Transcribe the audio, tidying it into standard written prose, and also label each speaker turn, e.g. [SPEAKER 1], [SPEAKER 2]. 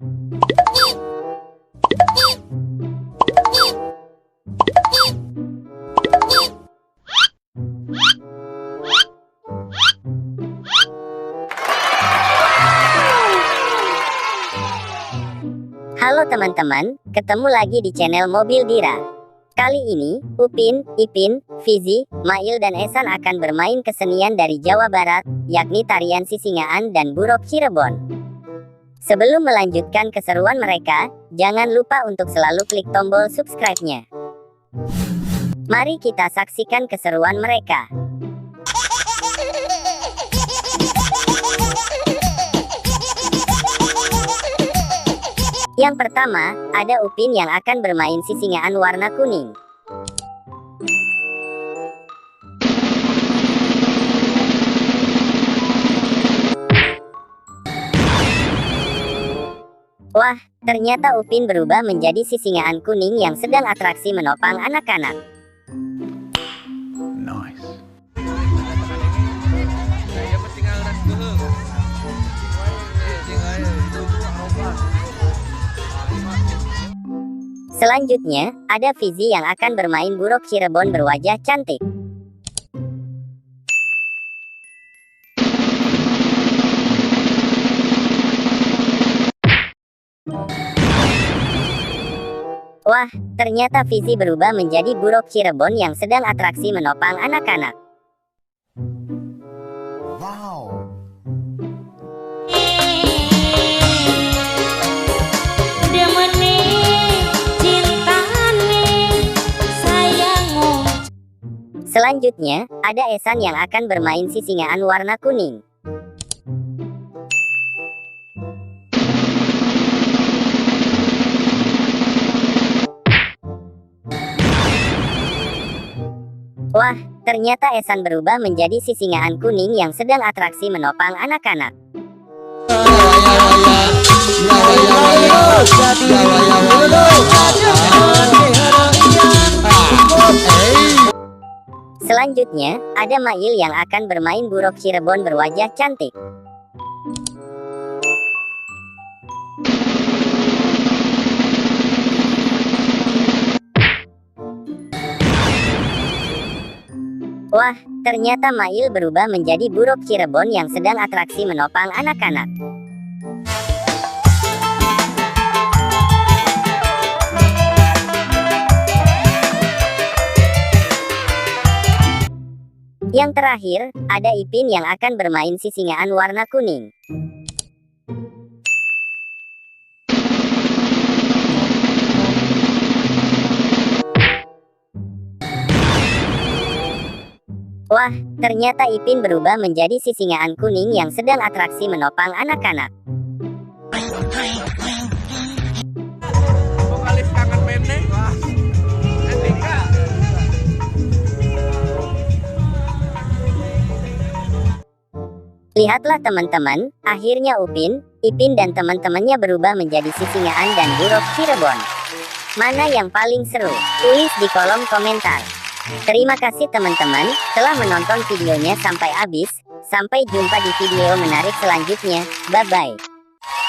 [SPEAKER 1] Halo teman-teman, ketemu lagi di channel Mobil Dira. Kali ini, Upin, Ipin, Fizi, Mail dan Esan akan bermain kesenian dari Jawa Barat, yakni tarian Sisingaan dan Burok Cirebon. Sebelum melanjutkan keseruan mereka, jangan lupa untuk selalu klik tombol subscribe-nya. Mari kita saksikan keseruan mereka. Yang pertama, ada Upin yang akan bermain Sisingaan warna kuning. Wah, ternyata Upin berubah menjadi Sisingaan kuning yang sedang atraksi menopang anak-anak.
[SPEAKER 2] Nice. Selanjutnya, ada Fizi yang akan bermain Burok Cirebon berwajah cantik. Wah, ternyata Fizi berubah menjadi Burok Cirebon yang sedang atraksi menopang anak-anak. Wow. Selanjutnya, ada Esan yang akan bermain Sisingaan warna kuning. Wah, ternyata Esan berubah menjadi Sisingaan kuning yang sedang atraksi menopang anak-anak. Selanjutnya, ada Mail yang akan bermain Burok Cirebon berwajah cantik. Wah, ternyata Mail berubah menjadi Burok Cirebon yang sedang atraksi menopang anak-anak. Yang terakhir, ada Ipin yang akan bermain Sisingaan warna kuning. Wah, ternyata Ipin berubah menjadi Sisingaan kuning yang sedang atraksi menopang anak-anak.
[SPEAKER 3] Vokalis kangen pendek.
[SPEAKER 1] Lihatlah teman-teman, akhirnya Upin, Ipin dan teman-temannya berubah menjadi Sisingaan dan Burok Cirebon. Mana yang paling seru? Tulis di kolom komentar. Terima kasih teman-teman, telah menonton videonya sampai habis. Sampai jumpa di video menarik selanjutnya. Bye-bye.